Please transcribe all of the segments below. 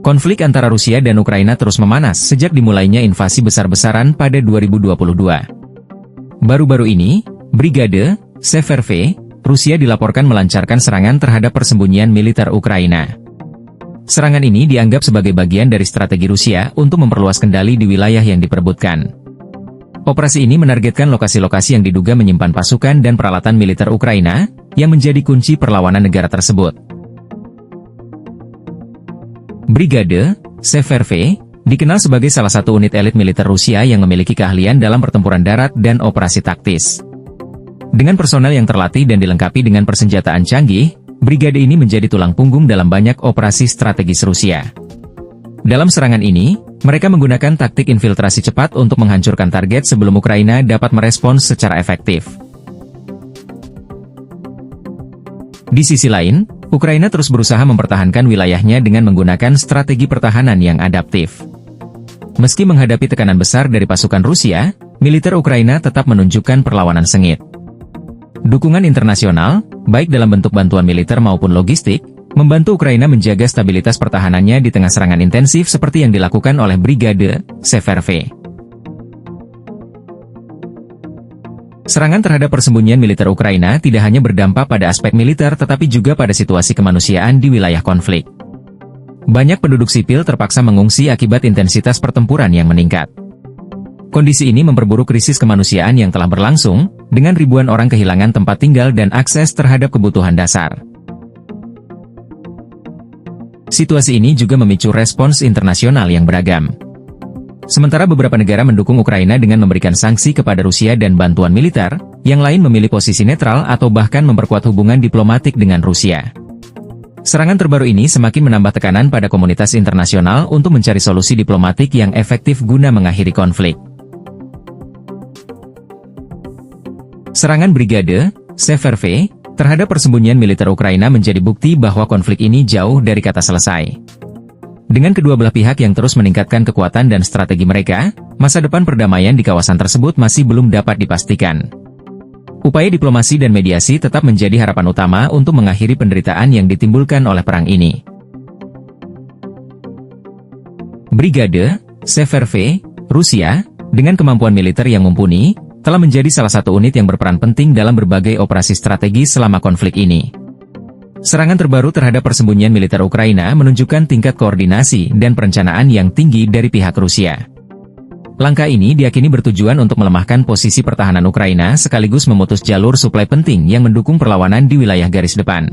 Konflik antara Rusia dan Ukraina terus memanas sejak dimulainya invasi besar-besaran pada 2022. Baru-baru ini, Brigade Severve, Rusia dilaporkan melancarkan serangan terhadap persembunyian militer Ukraina. Serangan ini dianggap sebagai bagian dari strategi Rusia untuk memperluas kendali di wilayah yang diperebutkan. Operasi ini menargetkan lokasi-lokasi yang diduga menyimpan pasukan dan peralatan militer Ukraina, yang menjadi kunci perlawanan negara tersebut. Brigade Severve dikenal sebagai salah satu unit elit militer Rusia yang memiliki keahlian dalam pertempuran darat dan operasi taktis. Dengan personel yang terlatih dan dilengkapi dengan persenjataan canggih, brigade ini menjadi tulang punggung dalam banyak operasi strategis Rusia. Dalam serangan ini, mereka menggunakan taktik infiltrasi cepat untuk menghancurkan target sebelum Ukraina dapat merespons secara efektif. Di sisi lain, Ukraina terus berusaha mempertahankan wilayahnya dengan menggunakan strategi pertahanan yang adaptif. Meski menghadapi tekanan besar dari pasukan Rusia, militer Ukraina tetap menunjukkan perlawanan sengit. Dukungan internasional, baik dalam bentuk bantuan militer maupun logistik, membantu Ukraina menjaga stabilitas pertahanannya di tengah serangan intensif seperti yang dilakukan oleh Brigade Severve. Serangan terhadap persembunyian militer Ukraina tidak hanya berdampak pada aspek militer tetapi juga pada situasi kemanusiaan di wilayah konflik. Banyak penduduk sipil terpaksa mengungsi akibat intensitas pertempuran yang meningkat. Kondisi ini memperburuk krisis kemanusiaan yang telah berlangsung, dengan ribuan orang kehilangan tempat tinggal dan akses terhadap kebutuhan dasar. Situasi ini juga memicu respons internasional yang beragam. Sementara beberapa negara mendukung Ukraina dengan memberikan sanksi kepada Rusia dan bantuan militer, yang lain memilih posisi netral atau bahkan memperkuat hubungan diplomatik dengan Rusia. Serangan terbaru ini semakin menambah tekanan pada komunitas internasional untuk mencari solusi diplomatik yang efektif guna mengakhiri konflik. Serangan Brigade Severve terhadap persembunyian militer Ukraina menjadi bukti bahwa konflik ini jauh dari kata selesai. Dengan kedua belah pihak yang terus meningkatkan kekuatan dan strategi mereka, masa depan perdamaian di kawasan tersebut masih belum dapat dipastikan. Upaya diplomasi dan mediasi tetap menjadi harapan utama untuk mengakhiri penderitaan yang ditimbulkan oleh perang ini. Brigade Severve, Rusia, dengan kemampuan militer yang mumpuni, telah menjadi salah satu unit yang berperan penting dalam berbagai operasi strategis selama konflik ini. Serangan terbaru terhadap persembunyian militer Ukraina menunjukkan tingkat koordinasi dan perencanaan yang tinggi dari pihak Rusia. Langkah ini diyakini bertujuan untuk melemahkan posisi pertahanan Ukraina sekaligus memutus jalur suplai penting yang mendukung perlawanan di wilayah garis depan.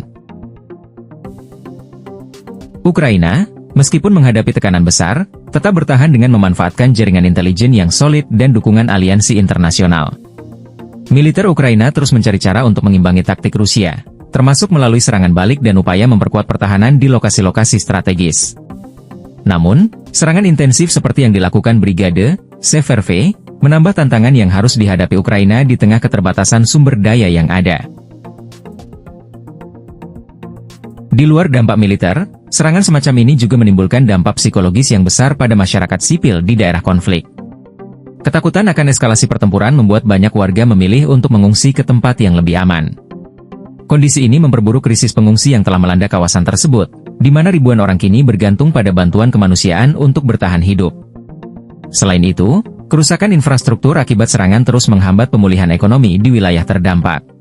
Ukraina, meskipun menghadapi tekanan besar, tetap bertahan dengan memanfaatkan jaringan intelijen yang solid dan dukungan aliansi internasional. Militer Ukraina terus mencari cara untuk mengimbangi taktik Rusia, termasuk melalui serangan balik dan upaya memperkuat pertahanan di lokasi-lokasi strategis. Namun, serangan intensif seperti yang dilakukan Brigade Severve menambah tantangan yang harus dihadapi Ukraina di tengah keterbatasan sumber daya yang ada. Di luar dampak militer, serangan semacam ini juga menimbulkan dampak psikologis yang besar pada masyarakat sipil di daerah konflik. Ketakutan akan eskalasi pertempuran membuat banyak warga memilih untuk mengungsi ke tempat yang lebih aman. Kondisi ini memperburuk krisis pengungsi yang telah melanda kawasan tersebut, di mana ribuan orang kini bergantung pada bantuan kemanusiaan untuk bertahan hidup. Selain itu, kerusakan infrastruktur akibat serangan terus menghambat pemulihan ekonomi di wilayah terdampak.